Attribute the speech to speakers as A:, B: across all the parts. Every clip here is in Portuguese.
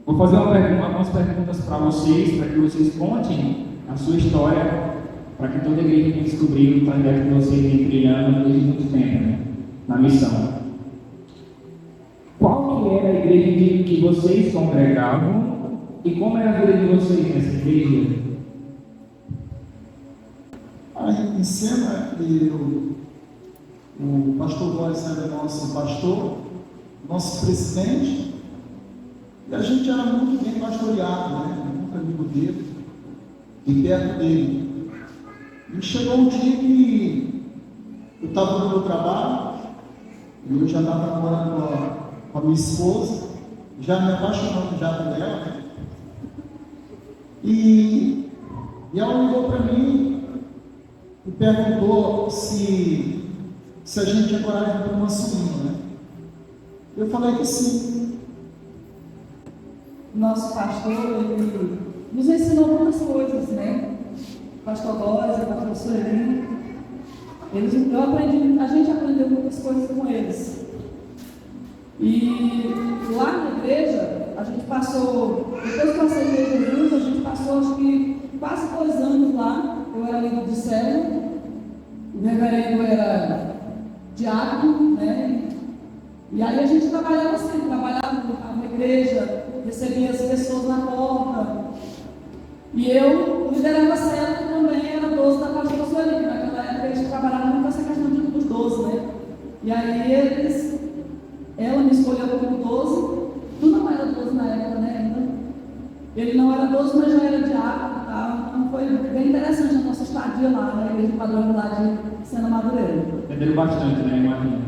A: Vou fazer algumas perguntas para vocês, para que vocês contem a sua história, para que toda a igreja tenha descobrido o trajeto que vocês vem trilhando desde muito tempo, né? Na missão. Qual que era a igreja que vocês congregavam e como era a vida de vocês nessa igreja?
B: Aí em cima, o pastor Góes era nosso pastor, nosso presidente, e a gente era muito bem pastoreado, né? Muito amigo dele, e perto dele. E chegou um dia que eu estava no meu trabalho, e eu já estava namorando com a minha esposa, já me apaixonando já por ela, né? E ela ligou para mim e perguntou se a gente tinha coragem para uma suína, né? Eu falei que sim.
C: Nosso pastor, ele nos ensinou muitas coisas, né? Pastor Góes, a pastor Sueli, a gente aprendeu muitas coisas com eles. E lá na igreja, a gente passou, depois que eu aceitei Jesus, a gente passou acho que quase 2 anos lá. Eu era líder de célula, o reverendo era diácono, né? E aí a gente trabalhava assim, trabalhava na igreja, recebia as pessoas na porta. E eu liderava a célula que também era 12 da pastora Sueli, que naquela época a gente trabalhava muito com essa questão dos 12, né? E aí ela me escolheu como 12, tu não era 12 na época, né? Ainda. Ele não era 12, mas já era diácono e tal. Então foi bem interessante a nossa estadia lá na igreja de Padronidade Sena Madureira.
A: Aprenderam bastante, né? Imagina.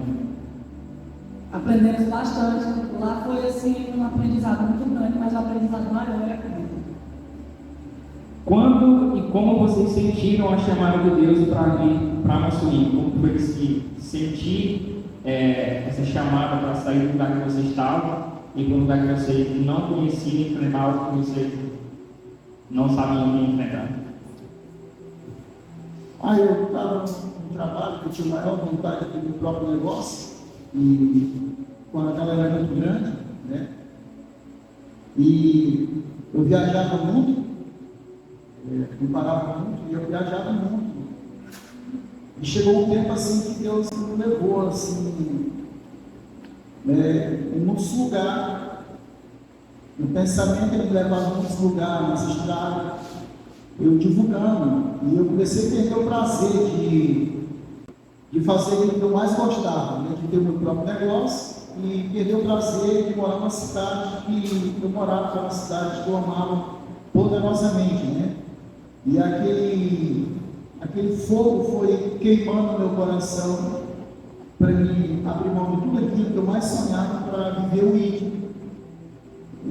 C: Aprendemos bastante. Lá foi assim um aprendizado muito grande, mas o aprendizado maior é aqui.
A: Quando e como vocês sentiram a chamada de Deus para vir para a Massuí? Como foi que sentir essa chamada para sair do lugar que você estava e para um lugar que vocês não conheciam e enfrentar algo que vocês não sabiam como enfrentar?
B: Aí eu estava no trabalho, que eu tinha maior vontade de ter meu próprio negócio, e quando a galera era muito grande, né? E eu viajava muito, me parava muito, e eu viajava muito. E chegou um tempo assim que Deus me levou assim, em muitos lugares. O pensamento ele me levava a muitos lugares, nessa estrada, eu divulgando. E eu comecei a perder o prazer de fazer o que eu mais gostava, né? De ter o meu próprio negócio, e perder o prazer de morar numa cidade que eu morava, que era uma cidade que eu amava poderosamente, né? E aquele fogo foi queimando no meu coração para mim abrir mão de tudo aquilo que eu mais sonhava para viver o íntimo.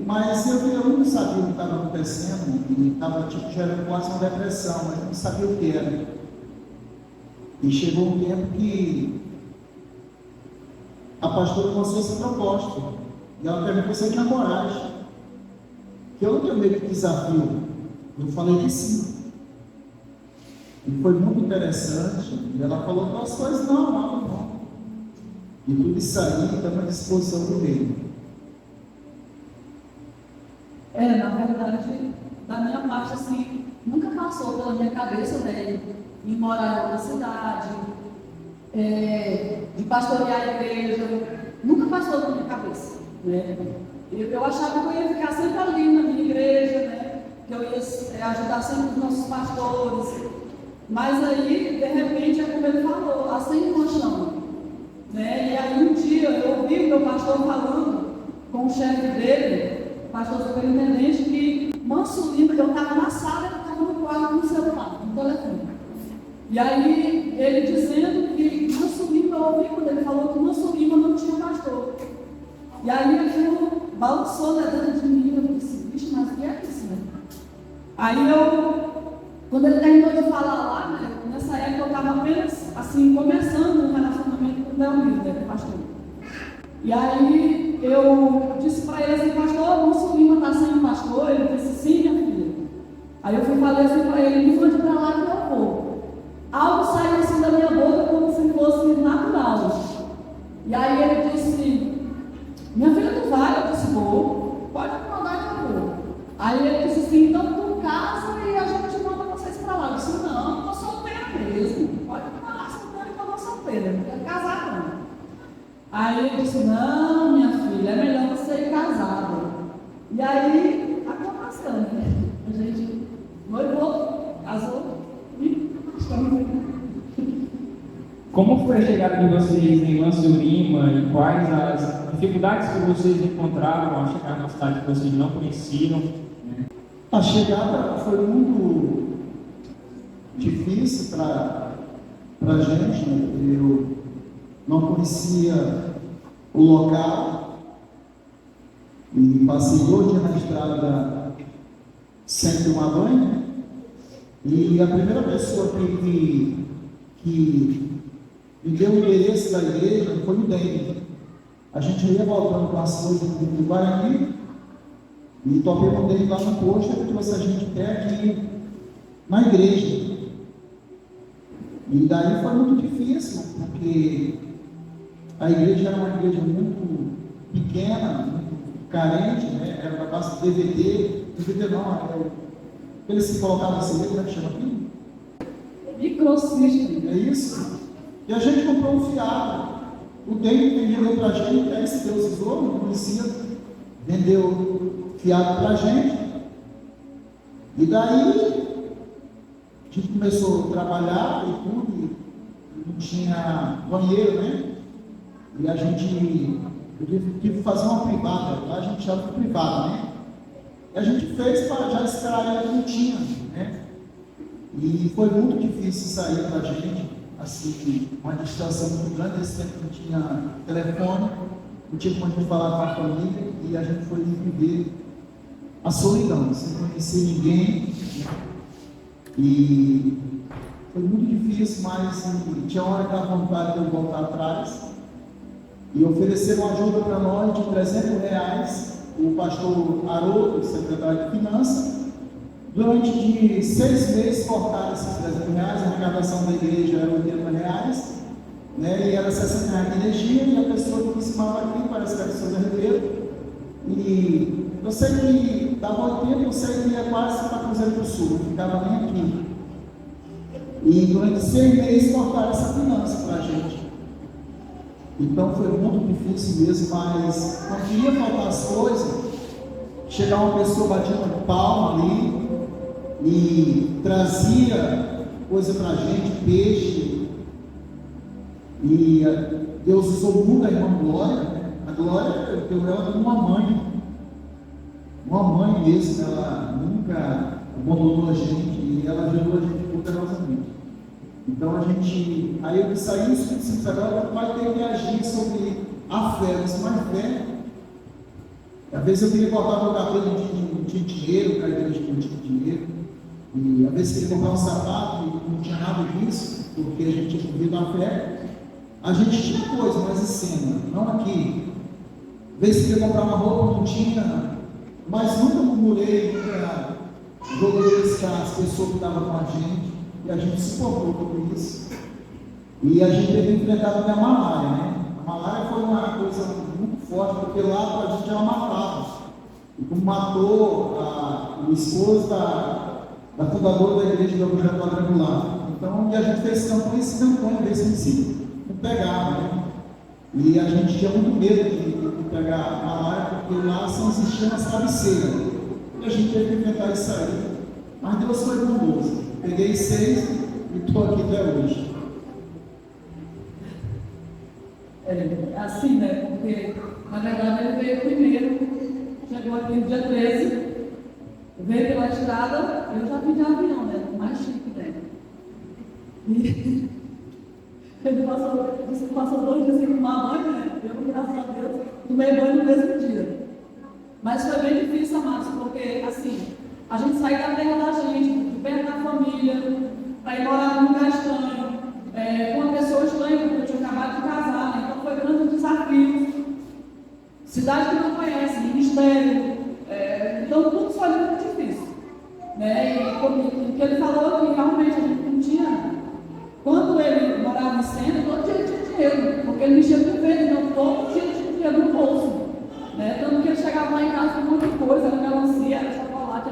B: Mas eu não sabia o que estava acontecendo, e estava gerando quase uma depressão, mas eu não sabia o que era. E chegou um tempo que a pastora lançou essa proposta, e ela perguntou se eu tinha coragem, que eu não tenho medo de desafio. Eu falei que sim. E foi muito interessante, e ela falou 2 coisas, não. E tudo isso aí está à disposição do meio.
C: Na verdade, da minha parte, assim, nunca passou pela minha cabeça, né, em morar em outra cidade, de pastorear a igreja, nunca passou pela minha cabeça, né. Eu achava que eu ia ficar sempre ali na minha igreja, né, que eu ia ajudar sempre os nossos pastores, mas aí, de repente, é como ele falou, assim nós chamamos, né, e aí um dia eu ouvi o meu pastor falando com o chefe dele, pastor superintendente, que Manso Lima, eu estava na sala, eu estava no quarto no celular, no telefone. E aí, ele dizendo que Manso Lima, eu ouvi quando ele falou que Manso Lima não tinha pastor. E aí, aquilo balançou dentro de mim, eu disse, vixe, mas o que é isso, né? Aí quando ele terminou de falar lá, né, nessa época eu estava apenas, assim, começando um relacionamento com o Delmiro, né, pastor. E aí eu disse para ele assim, pastor, Manso Lima está sendo pastor? Ele disse, sim, minha filha. Aí eu falei assim para ele, me mande para lá que eu vou. Algo saiu assim da minha boca como se fosse natural. E aí ele disse, minha filha, tu vai? Eu disse, vou. Pode me mandar que eu Aí ele disse assim, então tu casa e a gente manda vocês para lá. Eu disse, não, eu estou solteira mesmo. Pode falar solteira que eu estou solteira, não quero casar não. Aí ele disse, não, minha filha, é melhor você ir casada. E aí, aconteceu, né? A gente noivou, casou e estamos aqui.
A: Como foi a chegada de vocês em Lanço Lima e quais as dificuldades que vocês encontraram ao chegar na cidade que vocês não conheciam?
B: A chegada foi muito difícil para a gente, né? Eu não conhecia o local e passei 2 dias na estrada sem tomar banho, né? E a primeira pessoa que me deu o endereço da igreja foi o David. A gente ia voltando com as coisas do Guarani e topei com ele lá no posto e trouxe a gente até aqui na igreja. E daí foi muito difícil, porque a igreja era uma igreja muito pequena, muito carente, né? Era da base de DVD não, era aqueles que colocavam CD, como é que chama aqui?
C: Microsystem.
B: É isso? E a gente comprou um fiado. O David vendeu para a gente, é esse Deus usou, não conhecia, vendeu fiado para a gente. E daí a gente começou a trabalhar e tudo, e não tinha banheiro, né? E a gente, eu tive que fazer uma privada, lá a gente chama de privada, né? E a gente fez para já esperar ele, não tinha, né? E foi muito difícil sair para a gente, assim, uma distância muito grande. Esse tempo não tinha telefone, não tinha como a gente falar com a família, e a gente foi viver a solidão, sem conhecer ninguém. E foi muito difícil, mas tinha hora que dava vontade de eu voltar atrás. E ofereceram ajuda para nós de R$300, o pastor Haroldo, secretário de Finanças. Durante de 6 meses cortaram esses R$300, a arrecadação da igreja era R$80, né? E era R$60 de energia, e a pessoa que me ensinava aqui, parece que era o seu herdeiro. E eu sei que dava 80, eu sei que ia quase para Cruzeiro do Sul, não ficava nem aqui. E durante 6 meses cortaram essa finança para a gente. Então foi muito difícil mesmo, mas não queria faltar as coisas. Chegar uma pessoa batendo palma ali e trazia coisa para a gente, peixe. E Deus usou muito a irmã Glória, né? A Glória deu ela como uma mãe mesmo, ela nunca abandonou a gente e ela ajudou a gente poderosamente. Então a gente, aí eu saí, o Espírito Santo agora vai ter que agir sobre a fé, mas fé. Às vezes eu queria cortar meu cabelo, não tinha dinheiro, para a igreja não tinha dinheiro. E às vezes eu queria comprar um sapato e não tinha nada disso, porque a gente tinha vivido a fé. A gente tinha coisa, mas em cima, não aqui. Às vezes eu queria comprar uma roupa, não tinha, mas nunca murmurei, nunca joguei as pessoas que estavam com a gente. E a gente suportou tudo isso. E a gente teve enfrentado até a malária, né? A malária foi uma coisa muito forte, porque lá a gente já matava. E como matou o esposo da fundadora da igreja do Evangelho Quadrangular. Então, e a gente fez campanha desse princípio. Não pegava, né? E a gente tinha muito medo de pegar malária, porque lá só existia nas cabeceiras. E a gente teve que enfrentar isso aí. Mas Deus foi bondoso. Peguei 6 e estou aqui até hoje.
C: É assim, né? Porque, na verdade, ele veio primeiro, chegou aqui no dia 13, veio pela estrada, eu já vim de avião, né? Mais chique, né? E ele passou 2 dias sem tomar banho, né? Eu, graças a Deus, tomei banho no mesmo dia. Mas foi bem difícil, amados, porque, assim, a gente sai da terra da gente, de perto da família, para ir morar num lugar estranho, com uma pessoa estranha, porque eu tinha acabado de casar, né? Então foi grande desafio. Cidade que não conhece, ministério, então tudo foi muito difícil. Né? E o que ele falou que realmente a gente não tinha. Quando ele morava em Sena, todo dia ele tinha dinheiro, porque ele mexia com venda, então todo dia ele tinha dinheiro no bolso. Né? Tanto que ele chegava lá em casa com muita coisa, era melancia, era chocolate,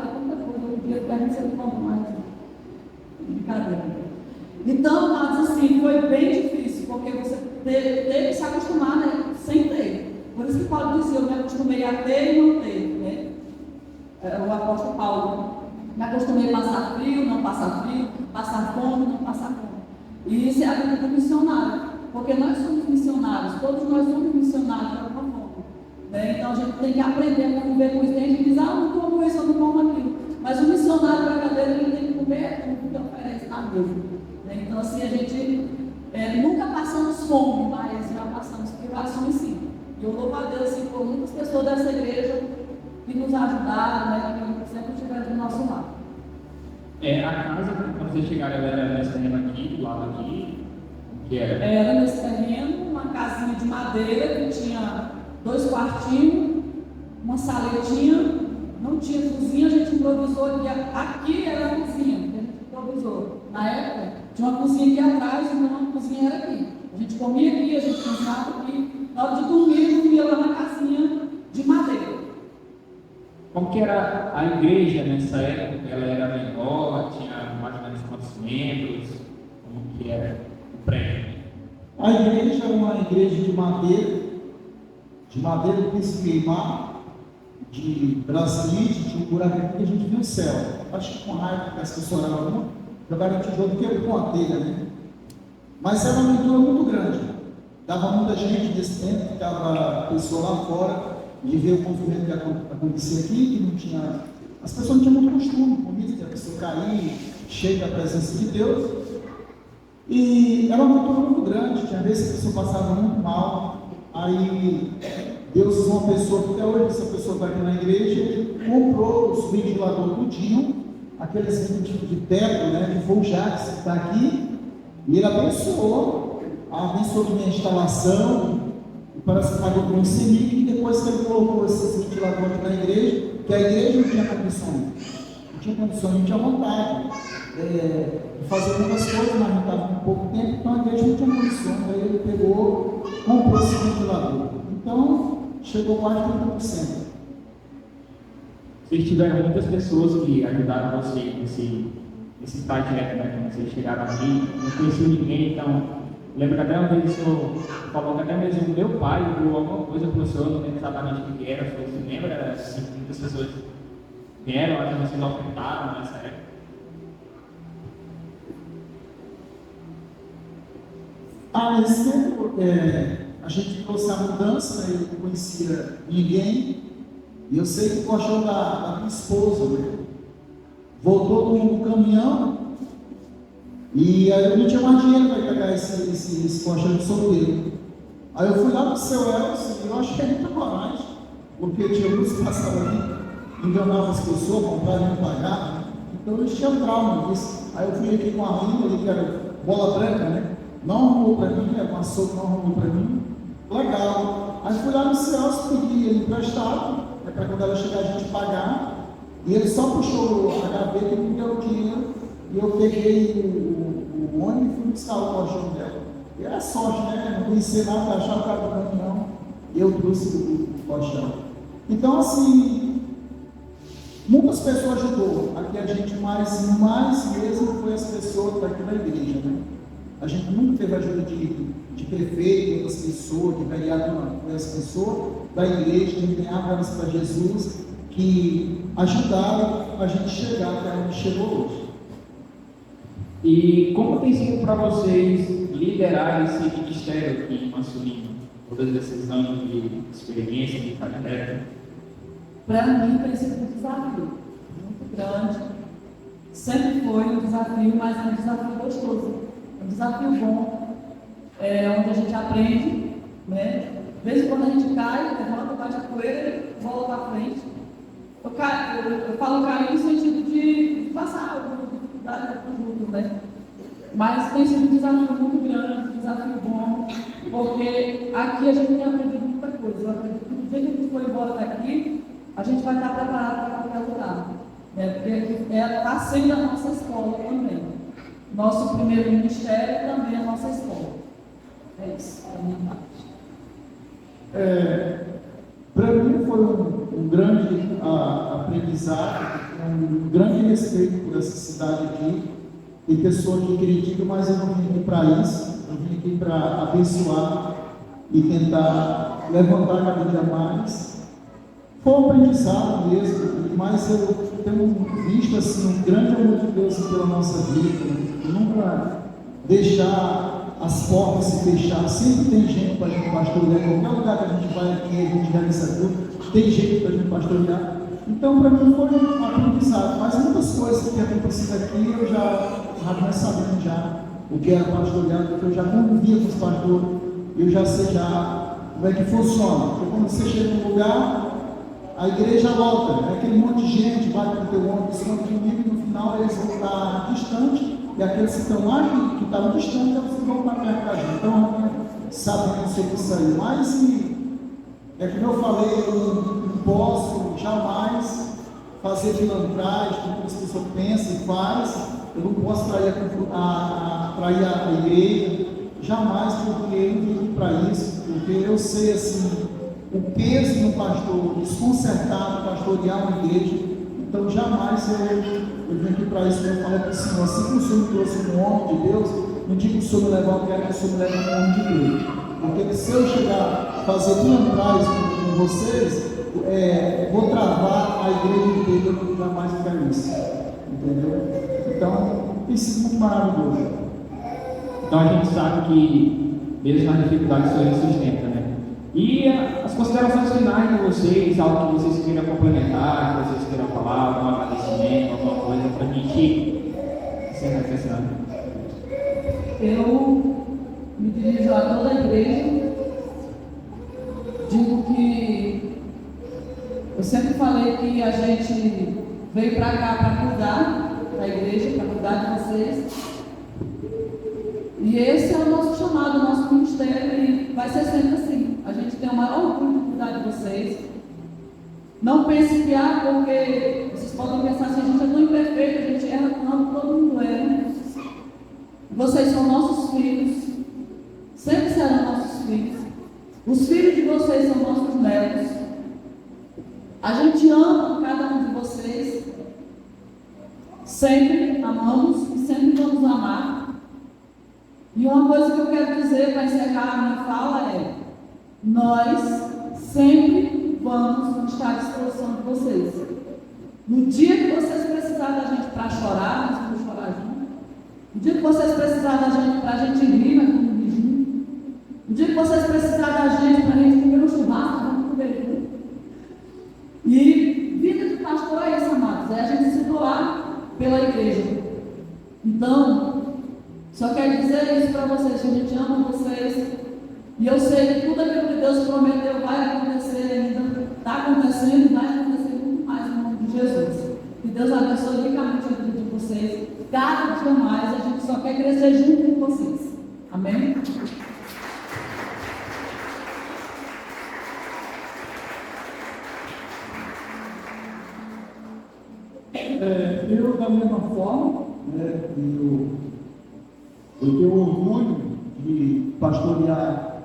C: Então, mas assim, foi bem difícil, porque você teve que se acostumar, né, sem ter. Por isso que Paulo dizia, eu me acostumei a ter e não ter, né? O apóstolo Paulo. Me acostumei a passar frio, não passar frio, passar fome, não passar fome. E isso é a vida do missionário, porque nós somos missionários, todos nós somos missionários de alguma forma. Né? Então a gente tem que aprender a conviver com isso. Tem gente que diz, não como isso, eu não como aquilo. Mas o missionário verdadeiro, ele tem que comer tudo que oferece na mesa. Né? Então assim, a gente nunca passamos fome, mas já passamos privações sim. E eu louvo a Deus assim, por muitas pessoas dessa igreja que nos ajudaram, né, que sempre estiveram do nosso lado.
A: A casa, quando vocês chegaram, ela era nesse terreno aqui, do lado aqui, que era?
C: Era nesse terreno, uma casinha de madeira que tinha 2 quartinhos, uma saletinha, não tinha cozinha, a gente improvisou, aqui era a cozinha, que a gente improvisou. Na época, tinha uma cozinha aqui atrás, e uma cozinha era aqui. A gente comia aqui, a gente cozinhava aqui. Na hora de dormir, dormia lá na casinha de madeira.
A: Como que era a igreja nessa época? Ela era menor, tinha mais ou menos quantos membros? Como que era o prédio?
B: A igreja era uma igreja de madeira de piso queimar, de bracelete, de um buraco aqui que a gente viu o céu. Acho que com raiva que as pessoas eram jogaram tijolo quebrou com a telha, né? Mas era uma aventura muito grande. Dava muita gente nesse tempo, ficava pessoa lá fora, de ver o movimento que acontecia aqui, que não tinha. As pessoas não tinham muito costume com isso, de a pessoa cair, cheia da presença de Deus. E era uma aventura muito grande, tinha vezes que a pessoa passava muito mal. Aí Deus usou uma pessoa que até hoje essa pessoa está aqui na igreja, ele comprou os ventiladores tudinho, aqueles de teto, né, de Voljax que está aqui, e ele abençoou minha instalação, e parece que pagou com o CEMIC, e depois que ele colocou esses ventiladores na igreja, que a igreja não tinha condições, não tinha vontade de fazer muitas coisas, mas não estava com pouco tempo, então a igreja não tinha condições, aí ele pegou, comprou esse ventilador. Então, chegou quase 30%.
A: Vocês tiveram muitas pessoas que ajudaram você nesse trajeto, né? Quando vocês chegaram aqui, não conhecia ninguém, então, lembro que até uma vez o senhor falou que até mesmo o meu pai doou alguma coisa para o senhor, não lembro exatamente o que era, você lembra? Assim, muitas pessoas vieram, até vocês ofertaram nessa época.
B: Nesse tempo, a gente trouxe a mudança, né? Eu não conhecia ninguém, e eu sei que o colchão da minha esposa, né? Voltou no caminhão, e aí eu não tinha mais dinheiro para pegar esse colchão de solteiro. Aí eu fui lá no seu Elcio, e eu achei muita coragem, porque tinha muitos que passavam ali, enganavam as pessoas, compravam e não pagavam, né? Então eu tinha trauma disso. Aí eu fui aqui com a linha ali, que era bola branca, né? Não arrumou para mim, uma açougue não arrumou para mim. Legal. Aí fui lá no Celso, pedi ele emprestado, para quando ela chegar a gente pagar. E ele só puxou a gaveta e me deu o dinheiro. E eu peguei o ônibus e fui buscar o colchão dela. E era sorte, né? Não conhecia nada, achava o cara do caminhão. E eu trouxe o colchão. Então, assim, muitas pessoas ajudou. Aqui a gente mais mesmo foi as pessoas daqui da igreja, né? A gente nunca teve ajuda de prefeito, outras pessoas, de vereador, não. Foi as pessoas da igreja que empenhavam para Jesus, que ajudaram a gente chegar até onde chegou hoje.
A: E como tem sido para vocês liderar esse ministério aqui em Massulino? Todos esses anos de experiência, de trajeto?
C: Para mim tem sido um desafio muito grande. Sempre foi um desafio, mas é um desafio gostoso. Um desafio bom, onde a gente aprende, né? De vez em quando a gente cai, levanta, bate a poeira e volta para frente. Eu falo cair no sentido de passar alguma dificuldade juntos, né? Mas tem sido um desafio muito grande, um desafio bom, porque aqui a gente tem aprendido muita coisa. Eu acredito que no dia que a gente for embora daqui, a gente vai estar preparado para qualquer lugar, né? Porque está sendo a nossa escola também. Nosso primeiro ministério é também a nossa escola. É isso, é a minha parte.
B: Para mim foi um grande aprendizado, um grande respeito por essa cidade aqui. Tem pessoa que critica, mas eu não vim aqui para isso. Eu vim aqui para abençoar e tentar levantar cada dia mais. Foi um aprendizado mesmo, mas eu tenho visto assim, um grande amor de Deus pela nossa vida. Nunca deixar as portas se fechar. Sempre tem gente para a gente pastorear. Em qualquer lugar que a gente vai aqui, a gente realiza tudo, tem gente para a gente pastorear. Então, para mim foi um aprendizado. Mas muitas coisas que aconteciam aqui, eu já vinha sabendo já o que era pastoreado, porque eu já convivia com os pastores, eu já sei já como é que funciona. Porque quando você chega num lugar, a igreja volta, é aquele monte de gente, bate no teu ombro, se comigo, e no final eles vão estar distantes, e aqueles que estão lá, que estavam distantes, eles vão estar perto da gente. Então, sabendo sobre isso aí. Mas, é como eu falei, eu não posso jamais fazer pilantragem, como as pessoas pensam e faz. Eu não posso trair a igreja, jamais, porque eu não vim para isso, porque eu sei assim, o peso de um pastor desconcertado, pastorear uma igreja. Então jamais eu vim aqui para isso. Eu falo para o Senhor, assim que o Senhor me trouxe um homem de Deus, não digo que o Senhor me levar, eu quero que o Senhor me leve um homem de Deus. Porque se eu chegar a fazer pilantragem com vocês, vou travar a igreja inteira, eu jamais quero isso. Entendeu? Então, tem sido muito maravilhoso.
A: Então a gente sabe que, mesmo nas dificuldades, o Senhor sustenta, né? E as considerações finais de vocês, algo que vocês queiram complementar, que vocês queiram falar, algum agradecimento, alguma coisa para a gente encerrar essa sessão.
C: Eu me dirijo a toda a igreja, digo que eu sempre falei que a gente veio para cá para cuidar da igreja, para cuidar de vocês. E esse é o nosso chamado, o nosso ministério, e vai ser sempre assim. A gente tem o maior orgulho de cuidar de vocês. Não pense que, porque vocês podem pensar assim, a gente é tão imperfeito, a gente erra tanto, todo mundo erra. Vocês são nossos filhos, sempre serão nossos filhos. Os filhos de vocês são nossos netos. A gente ama cada um de vocês. Sempre amamos e sempre vamos amar. E uma coisa que eu quero dizer para encerrar a minha fala é: nós sempre vamos estar à disposição de vocês. No dia que vocês precisarem da gente para chorar, nós vamos chorar junto. No dia que vocês precisarem da gente para a gente rir, nós vamos rir junto. No dia que vocês precisarem da gente para a gente comer um churrasco, nós vamos comer junto. E vida de pastor é isso, amados, é a gente se doar pela igreja. Então, só quero dizer isso para vocês, que a gente ama vocês. E eu sei que tudo aquilo que Deus prometeu vai acontecer ainda, está acontecendo e vai acontecer muito mais no nome de Jesus. Que Deus abençoe ricamente a vida de vocês. Cada dia mais, a gente só quer crescer junto com vocês. Amém?
B: Eu, da mesma forma, eu tenho orgulho de pastorear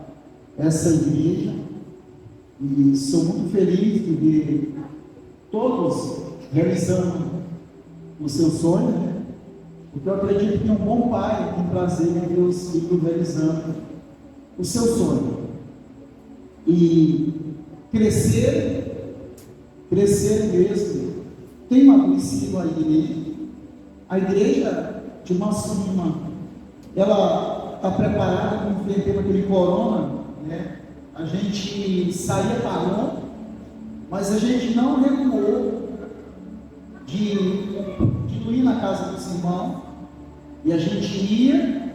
B: essa igreja e sou muito feliz de ver todos realizando o seu sonho, né? Porque eu acredito que um bom pai tem prazer em ver os filhos realizando o seu sonho e crescer mesmo. Tem amadurecido a igreja de Massurima, ela está preparada para enfrentar aquele corona, né? A gente saía pagando, mas a gente não recuou de ir na casa dos irmãos, e a gente ia,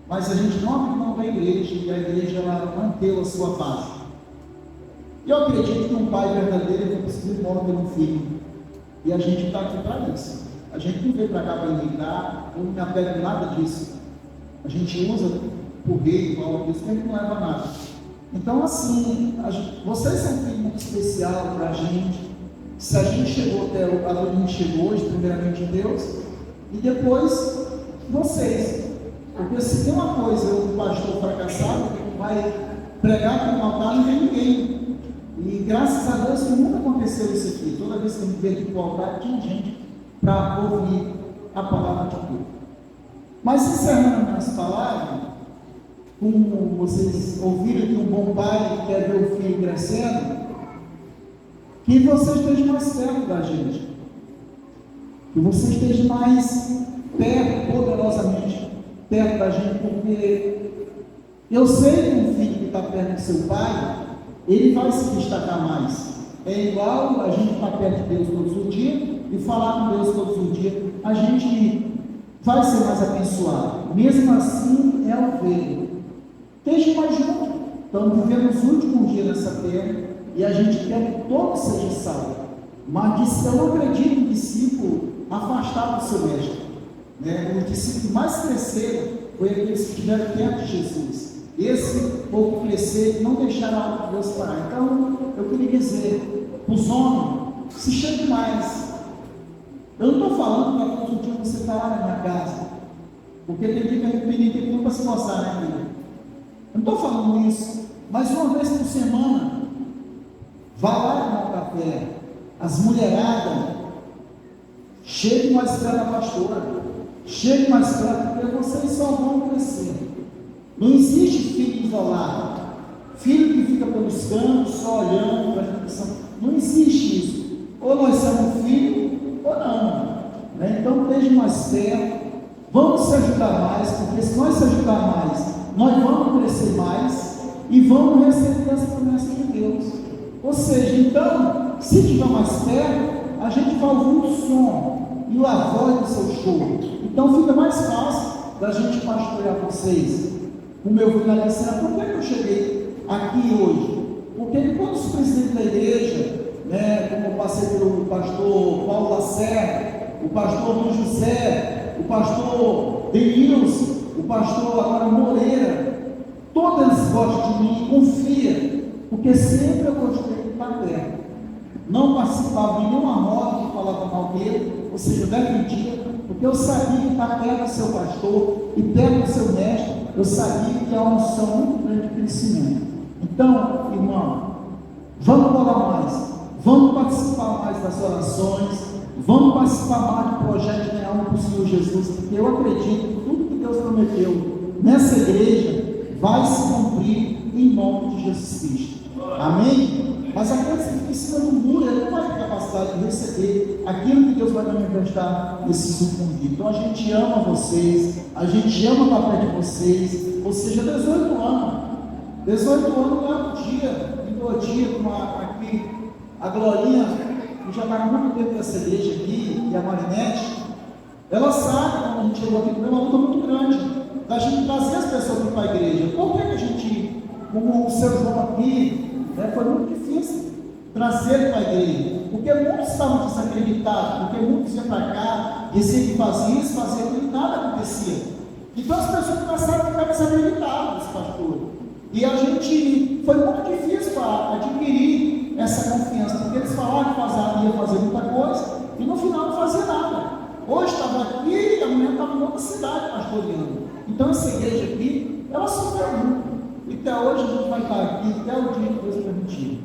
B: mas a gente não abriu mão da igreja, e a igreja ela manteve a sua base. Eu acredito que um pai verdadeiro não precisa morrer pelo filho. E a gente está aqui para isso. A gente não veio para cá para imigrar, eu não me apego nada disso. A gente usa por rei, igual isso, mas não leva nada. Então, assim, vocês são um filho muito especial para a gente. Se a gente chegou até onde a gente chegou hoje, primeiramente Deus, e depois vocês. Porque se tem uma coisa, um pastor fracassado, que vai pregar com um altar, não vem ninguém. E graças a Deus que nunca aconteceu isso aqui. Toda vez que eu me vejo aqui para o altar, tinha gente para ouvir a palavra de Deus. Mas encerrando minhas palavras, como vocês ouviram que um bom pai quer ver o filho crescendo, que você esteja mais perto da gente, que você esteja mais perto, poderosamente perto da gente, porque eu sei que um filho que está perto do seu pai, ele vai se destacar mais. É igual a gente estar perto de Deus todos os dias e falar com Deus todos os dias, a gente vai ser mais abençoado. Mesmo assim, é o ver. Esteja mais junto. Estamos vivendo os últimos dias nessa terra e a gente quer que todos sejam salvos. Mas eu não acredito em discípulo afastado do seu mestre. Os discípulos que mais cresceram foi aqueles que estiveram perto de Jesus. Esse povo crescer, não deixaram a obra de Deus parar. Então, eu queria dizer, os homens, se chegue mais. Eu não estou falando que a todo dia você está lá na minha casa, porque tem dia que a gente tem tempo para se mostrar, né, filha? Eu não estou falando isso, mas uma vez por semana, vá lá tomar um café. As mulheradas, chegue mais perto da pastora, chegue mais perto, porque vocês só vão crescer. Não existe filho isolado, filho que fica pelos cantos, só olhando, prestando atenção. Não existe isso. Ou nós somos filhos, ou não. Então, esteja mais perto, vamos se ajudar mais, porque se nós se ajudar mais, nós vamos crescer mais e vamos receber as promessas de Deus. Ou seja, então, se estiver mais perto, a gente vai ouvir o som e a voz do seu choro. Então, fica mais fácil da gente pastorear vocês. O meu filho ali disse, por que eu cheguei aqui hoje? Porque quando os presidentes da igreja, como eu passei pelo pastor Paulo Lacerda, o pastor Luiz José, o pastor Denilson, o pastor agora Moreira, todos eles gostam de mim, confiam, porque sempre eu gostei de estar perto. Não participava de nenhuma roda que falava mal dele, ou seja, eu defendia, porque eu sabia que estar perto do seu pastor e perto do seu mestre, eu sabia que há uma unção muito grande de crescimento. Então, irmão, vamos orar mais, vamos participar mais das orações, vamos participar mais do projeto de alma para o Senhor Jesus, porque eu acredito que tudo que Deus prometeu nessa igreja vai se cumprir em nome de Jesus Cristo. Amém? Mas aqueles que ficam em cima do muro, ele não vai ter capacidade de receber aquilo que Deus vai manifestar nesses últimos dias. Então a gente ama vocês, a gente ama estar perto de vocês, ou seja, 18 anos. 18 anos não é um dia, em 2 dias, como aqui, a Glorinha, que já está há muito tempo nessa igreja aqui, e a Marinete, ela sabe, quando a gente chegou aqui, tem uma luta muito grande, da gente trazer as pessoas para a igreja. Por que a gente, como o seu João aqui, foi muito difícil trazer para a igreja, porque muitos estavam desacreditados, porque muitos iam para cá, diziam que fazia isso, fazia aquilo, e nada acontecia. Então as pessoas começaram a ficar desacreditadas, pastor. E a gente, foi muito difícil para adquirir essa confiança, porque eles falaram que ia fazer muita coisa, e no final não fazia nada. Hoje estava aqui e amanhã estava em outra cidade pastoreando. Então essa igreja aqui, ela sofreu muito. E até hoje a gente vai estar aqui, até o dia que Deus permitir.